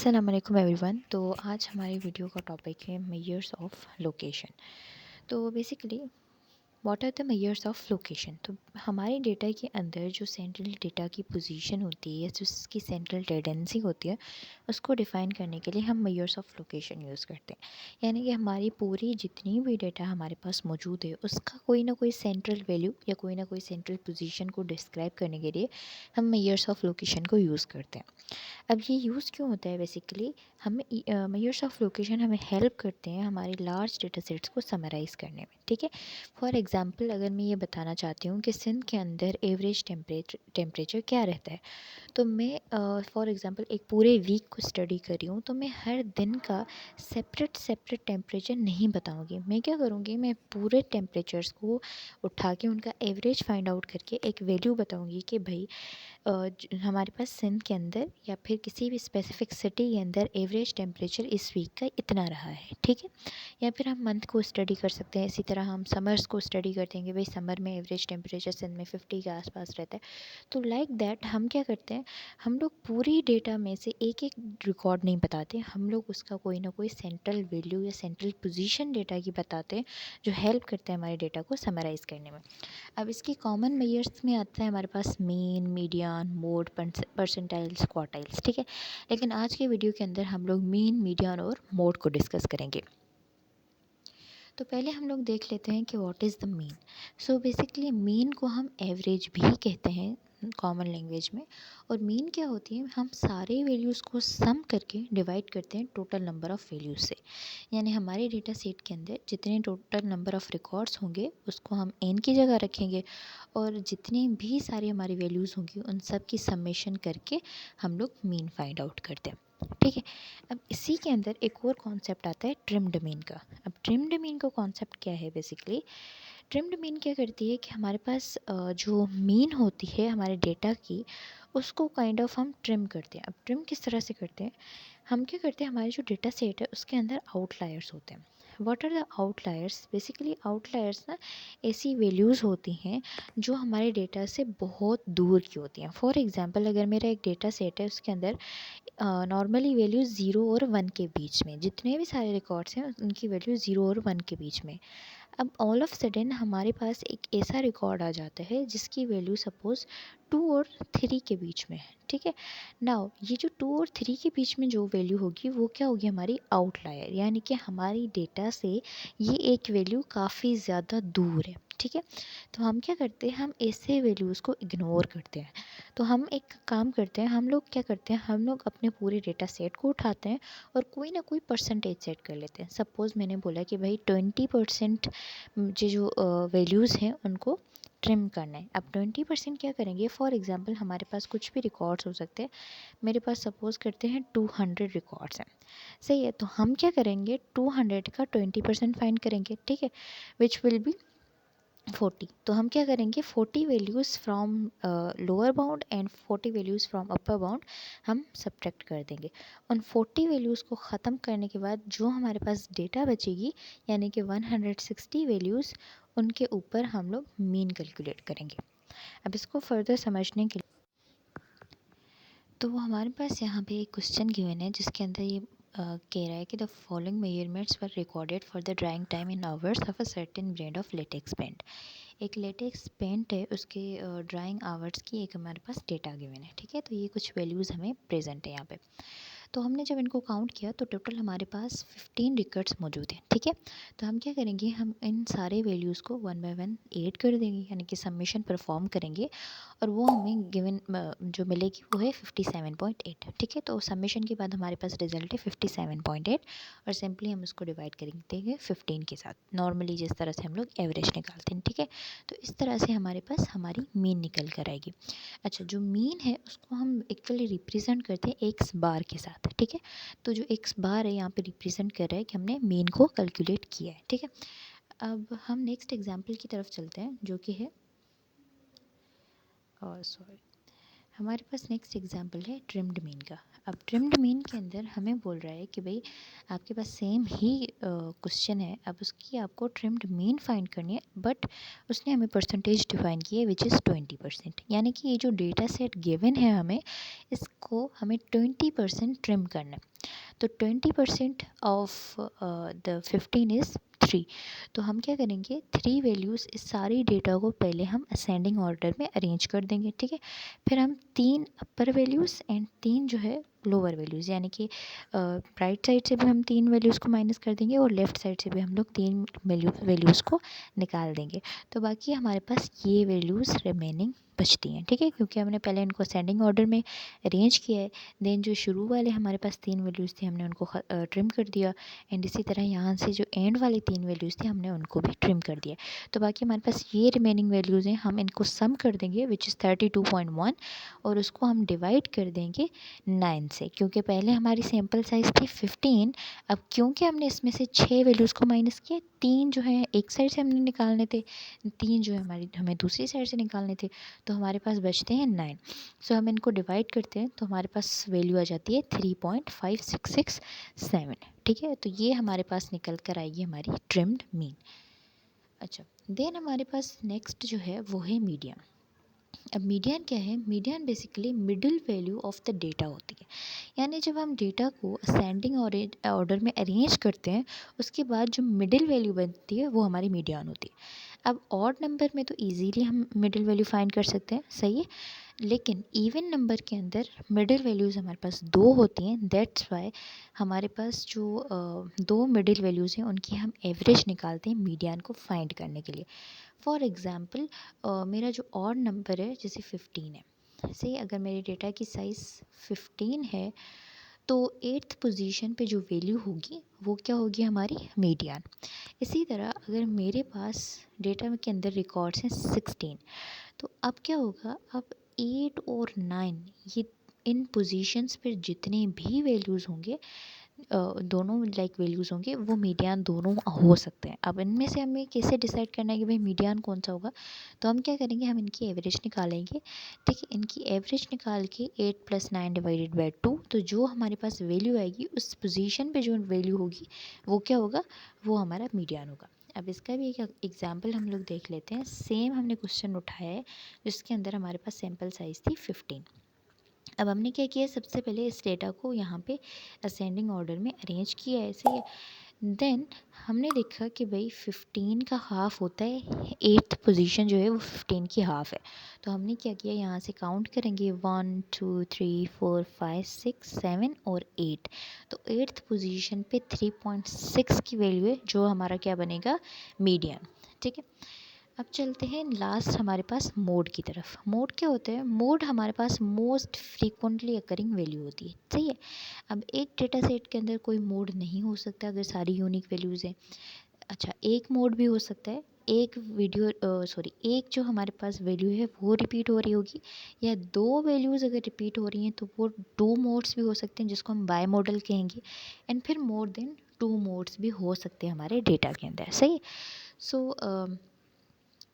अस्सलाम वालेकुम एवरीवन। तो आज हमारी वीडियो का टॉपिक है मेजर्स ऑफ लोकेशन। तो basically what are the measures of location. तो हमारे डेटा के अंदर जो सेंट्रल डेटा की पोजीशन होती है, जो उसकी सेंट्रल टेंडेंसी होती है, उसको डिफ़ाइन करने के लिए हम मेजर्स ऑफ लोकेशन यूज़ करते हैं। यानी कि हमारी पूरी जितनी भी डेटा हमारे पास मौजूद है, उसका कोई ना कोई सेंट्रल वैल्यू या कोई ना कोई सेंट्रल पोजीशन को डिस्क्राइब करने के लिए हम मेजर्स ऑफ लोकेशन को यूज़ करते हैं। अब ये यूज़ क्यों होता है? बेसिकली हमें मेजर्स ऑफ लोकेशन हमें हेल्प करते हैं हमारे लार्ज डेटा सेट्स को समराइज़ करने में। ठीक है, फॉर एग्जांपल अगर मैं ये बताना चाहती हूँ कि सिंध के अंदर एवरेज टेम्परेचर क्या रहता है, तो मैं फॉर एग्जांपल एक पूरे वीक को स्टडी कर रही हूँ, तो मैं हर दिन का सेपरेट सेपरेट टेम्परेचर नहीं बताऊँगी। मैं क्या करूँगी, मैं पूरे टेम्परेचर्स को उठा के उनका एवरेज फाइंड आउट करके एक वैल्यू बताऊँगी कि भाई हमारे पास सिंध के अंदर या फिर किसी भी स्पेसिफिक सिटी के अंदर एवरेज टेम्परेचर इस वीक का इतना रहा है। ठीक है, या फिर हम मंथ को स्टडी कर सकते हैं। इसी तरह हम समर्स को स्टडी करते हैं कि भाई समर में एवरेज टेम्परेचर सिंध में 50 के आसपास रहता है। तो लाइक दैट हम क्या करते हैं, हम लोग पूरी डेटा में से एक एक रिकॉर्ड नहीं बताते, हम लोग उसका कोई ना कोई सेंट्रल वैल्यू या सेंट्रल पोजीशन डेटा की बताते हैं, जो हेल्प करते हैं हमारे डेटा को समराइज़ करने में। अब इसकी कॉमन मेजर्स में आता है हमारे पास mean, median, mode, percentiles, quartiles. ठीक है, लेकिन आज के वीडियो के अंदर हम लोग मीन, मीडियन और मोड को डिस्कस करेंगे। तो पहले हम लोग देख लेते हैं कि what is the mean. So basically mean को हम एवरेज भी कहते हैं कॉमन लैंग्वेज में। और मीन क्या होती है, हम सारे वैल्यूज़ को सम करके डिवाइड करते हैं टोटल नंबर ऑफ़ वैल्यूज़ से। यानी हमारे डेटा सेट के अंदर जितने टोटल नंबर ऑफ़ रिकॉर्ड्स होंगे उसको हम एन की जगह रखेंगे, और जितनी भी सारी हमारी वैल्यूज़ होंगी उन सब की समेशन करके हम लोग मीन फाइंड आउट करते हैं। ठीक है, अब इसी के अंदर एक और कॉन्सेप्ट आता है ट्रिम्ड मीन का। अब ट्रिम्ड मीन का कॉन्सेप्ट क्या है? बेसिकली ट्रिम्ड मीन क्या करती है कि हमारे पास जो मीन होती है हमारे डेटा की, उसको काइंड ऑफ हम ट्रिम करते हैं। अब ट्रिम किस तरह से करते हैं, हम क्या करते हैं, हमारे जो डेटा सेट है उसके अंदर आउटलायर्स होते हैं। What are the outliers? Basically outliers ना ऐसी वैल्यूज़ होती हैं जो हमारे डेटा से बहुत दूर की होती हैं। फॉर एग्जांपल अगर मेरा एक डेटा सेट है, उसके अंदर नॉर्मली वैल्यू 0 और 1 के बीच में जितने भी सारे रिकॉर्ड्स हैं उनकी वैल्यू 0 और 1 के बीच में। अब ऑल ऑफ सडन हमारे पास एक ऐसा रिकॉर्ड आ जाता है जिसकी वैल्यू सपोज़ 2 और 3 के बीच में है। ठीक है, नाउ ये जो 2 और 3 के बीच में जो वैल्यू होगी वो क्या होगी, हमारी आउटलायर। यानी कि हमारी डेटा से ये एक वैल्यू काफ़ी ज़्यादा दूर है। ठीक है, तो हम क्या करते हैं, हम ऐसे वैल्यूज़ को इग्नोर करते हैं। तो हम एक काम करते हैं, हम लोग क्या करते हैं, हम लोग अपने पूरे डेटा सेट को उठाते हैं और कोई ना कोई परसेंटेज सेट कर लेते हैं। सपोज़ मैंने बोला कि भाई 20% मुझे जो वैल्यूज़ हैं उनको ट्रिम करना है। अब 20% क्या करेंगे, फॉर एग्जांपल हमारे पास कुछ भी रिकॉर्ड्स हो सकते हैं। मेरे पास सपोज़ करते हैं 200 रिकॉर्ड्स हैं। सही है, तो हम क्या करेंगे, 200 का 20% फाइंड करेंगे। ठीक है, विच विल बी 40। तो हम क्या करेंगे, 40 values from lower bound and 40 values from upper bound हम सब्ट्रैक्ट कर देंगे। उन 40 वैल्यूज़ को ख़त्म करने के बाद जो हमारे पास डेटा बचेगी, यानी कि 160 वैल्यूज़, उनके ऊपर हम लोग मीन कैलकुलेट करेंगे। अब इसको फर्दर समझने के लिए तो हमारे पास यहाँ पे एक क्वेश्चन गिवन है जिसके अंदर ये कह रहा है कि the following measurements were recorded for the drying time in hours of a certain brand of latex paint. एक लेटेक्स पेंट है, उसके ड्राइंग आवर्स की एक हमारे पास डेटा गिवन है। ठीक है, तो ये कुछ वैल्यूज़ हमें प्रेजेंट है यहाँ पे। तो हमने जब इनको काउंट किया तो टोटल हमारे पास 15 रिकॉर्ड्स मौजूद हैं। ठीक है, तो हम क्या करेंगे, हम इन सारे वैल्यूज़ को वन बाय वन ऐड कर देंगे, यानी कि सबमिशन परफॉर्म करेंगे, और वो हमें गिवन जो मिलेगी वो है 57.8। ठीक है, तो सबमिशन के बाद हमारे पास रिजल्ट है 57.8, और सिंपली हम उसको डिवाइड कर देंगे 15 के साथ, नॉर्मली जिस तरह से हम लोग एवरेज निकालते हैं। ठीक है, तो इस तरह से हमारे पास हमारी मीन निकल कर आएगी। अच्छा, जो मीन है उसको हम एक्चुअली रिप्रेजेंट करते हैं एक्स बार के साथ। ठीक है, तो जो एक्स बार है यहाँ पे रिप्रेजेंट कर रहा है कि हमने मीन को कैलकुलेट किया है। ठीक है, अब हम नेक्स्ट एग्जांपल की तरफ चलते हैं जो कि है, और सॉरी, हमारे पास नेक्स्ट एग्जांपल है ट्रिम्ड मीन का। अब ट्रिम्ड मीन के अंदर हमें बोल रहा है कि भाई आपके पास सेम ही क्वेश्चन है, अब उसकी आपको ट्रिम्ड मीन फाइंड करनी है, बट उसने हमें परसेंटेज डिफाइन की है विच इज़ 20%, यानी कि ये जो डेटा सेट गिवन है हमें, इसको हमें 20% ट्रिम करना है। तो 20% ऑफ द 15 इज़ 3। तो हम क्या करेंगे, 3 वैल्यूज़ इस सारी डेटा को पहले हम असेंडिंग ऑर्डर में अरेंज कर देंगे, ठीक है। फिर हम 3 अपर वैल्यूज़ एंड 3 जो है लोअर वैल्यूज़, यानी कि राइट साइड से भी हम 3 वैल्यूज़ को माइनस कर देंगे और लेफ़्ट साइड से भी हम लोग 3 वैल्यूज़ को निकाल देंगे। तो बाकी हमारे पास ये वैल्यूज़ रिमेनिंग बचती हैं, ठीक है, क्योंकि हमने पहले इनको असेंडिंग ऑर्डर में अरेंज किया है। देन जो शुरू वाले हमारे पास 3 वैल्यूज़ थे हमने उनको ट्रिम कर दिया, एंड इसी तरह यहाँ से जो एंड वाली 3 वैल्यूज़ थी हमने उनको भी ट्रिम कर दिया। तो बाकी हमारे पास ये रिमेनिंग वैल्यूज़ हैं, हम इनको सम कर देंगे विच इज़ 32.1, और उसको हम डिवाइड कर देंगे 9 से, क्योंकि पहले हमारी सैम्पल साइज़ थी 15। अब क्योंकि हमने इसमें से 6 वैल्यूज़ को माइनस किया, 3 जो है एक साइड से हमने निकालने थे, 3 जो है हमें दूसरी साइड से निकालने थे, तो हमारे पास बचते हैं 9। सो हम इनको डिवाइड करते हैं तो हमारे पास वैल्यू आ जाती है 3.5667, ठीक है। तो ये हमारे पास निकल कर आएगी हमारी ट्रिम्ड मीन। अच्छा, देन हमारे पास नेक्स्ट जो है वो है मीडियन। अब मीडियन क्या है, median basically middle value of the data होती है, यानी जब हम डेटा को असेंडिंग ऑर्डर में अरेंज करते हैं, उसके बाद जो मिडिल वैल्यू बनती है वो हमारी मीडियन होती है। अब ऑड नंबर में तो इजीली हम मिडिल वैल्यू फाइंड कर सकते हैं, सही है, लेकिन इवन नंबर के अंदर मिडिल वैल्यूज़ हमारे पास 2 होती हैं, दैट्स वाई हमारे पास जो 2 मिडिल वैल्यूज़ हैं उनकी हम एवरेज निकालते हैं मीडियन को फाइंड करने के लिए। फॉर एग्ज़ाम्पल मेरा जो ऑड नंबर है जैसे 15 है, से अगर मेरे डेटा की साइज़ 15 है, तो 8th पोजीशन पे जो वैल्यू होगी वो क्या होगी, हमारी मीडियन। इसी तरह अगर मेरे पास डेटा के अंदर रिकॉर्ड्स हैं 16, तो अब क्या होगा, अब 8 और 9 ये इन पोजीशंस पे जितने भी वैल्यूज़ होंगे, दोनों लाइक वैल्यूज़ होंगे, वो मीडियन दोनों हो सकते हैं। अब इनमें से हमें कैसे डिसाइड करना है कि भाई मीडियन कौन सा होगा, तो हम क्या करेंगे, हम इनकी एवरेज निकालेंगे, ठीक है। इनकी एवरेज निकाल के 8 + 9 डिवाइडेड बाई 2, तो जो हमारे पास वैल्यू आएगी उस पोजीशन पे जो वैल्यू होगी वो क्या होगा, वो हमारा मीडियन होगा। अब इसका भी एक एग्जांपल हम लोग देख लेते हैं। सेम हमने क्वेश्चन उठाया है जिसके अंदर हमारे पास सैम्पल साइज़ थी 15। अब हमने क्या किया, सबसे पहले इस डेटा को यहाँ पे असेंडिंग ऑर्डर में अरेंज किया ऐसे ही। देन हमने देखा कि भाई 15 का हाफ़ होता है 8th पोजीशन जो है वो 15 की हाफ़ है। तो हमने क्या किया, यहाँ से काउंट करेंगे 1 2 3 4 5 6 7 और 8। तो 8th पोजीशन पे 3.6 की वैल्यू है जो हमारा क्या बनेगा, मीडियन, ठीक है। अब चलते हैं लास्ट हमारे पास मोड की तरफ। मोड क्या होता है, मोड हमारे पास मोस्ट फ्रीक्वेंटली अकरिंग वैल्यू होती है, सही है। अब एक डेटा सेट के अंदर कोई मोड नहीं हो सकता अगर सारी यूनिक वैल्यूज़ हैं। अच्छा, एक मोड भी हो सकता है, एक एक जो हमारे पास वैल्यू है वो रिपीट हो रही होगी, या 2 वैल्यूज़ अगर रिपीट हो रही हैं तो वो 2 मोड्स भी हो सकते हैं जिसको हम बाई मॉडल कहेंगे, एंड फिर मोर देन 2 मोड्स भी हो सकते हैं हमारे डेटा के अंदर, सही। सो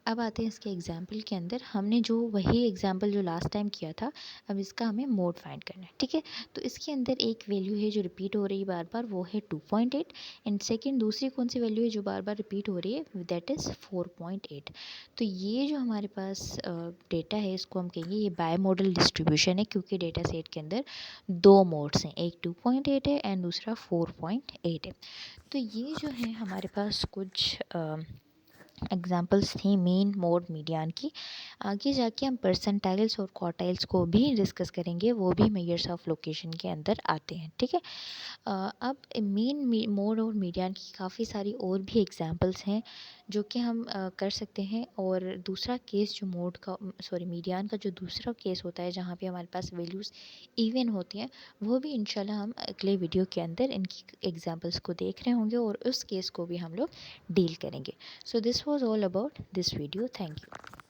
अब आते हैं इसके एग्जाम्पल के अंदर। हमने जो वही एग्जाम्पल जो लास्ट टाइम किया था, अब इसका हमें मोड फाइंड करना है, ठीक है। तो इसके अंदर एक वैल्यू है जो रिपीट हो रही है बार बार, वो है 2.8, एंड सेकंड दूसरी कौन सी वैल्यू है जो बार बार रिपीट हो रही है, दैट इज़ 4.8। तो ये जो हमारे पास डेटा है इसको हम कहेंगे ये बाय मॉडल डिस्ट्रीब्यूशन है, क्योंकि डेटा सेट के अंदर 2 मोड्स हैं, एक 2.8 है एंड दूसरा 4.8 है। तो ये जो है हमारे पास कुछ एग्जाम्पल्स थी मीन, मोड, मीडियन की। आगे जाके हम परसेंटाइल्स और क्वार्टाइल्स को भी डिस्कस करेंगे, वो भी मेजर्स ऑफ लोकेशन के अंदर आते हैं, ठीक है। अब मीन, मोड और मीडियन की काफ़ी सारी और भी एग्जांपल्स हैं जो कि हम कर सकते हैं। और दूसरा केस जो मीडियन का जो दूसरा केस होता है जहाँ पे हमारे पास वैल्यूज़ इवन होती हैं, वो भी इंशाल्लाह हम अगले वीडियो के अंदर इनकी एग्जांपल्स को देख रहे होंगे और उस केस को भी हम लोग डील करेंगे। So this was all about this video. Thank you.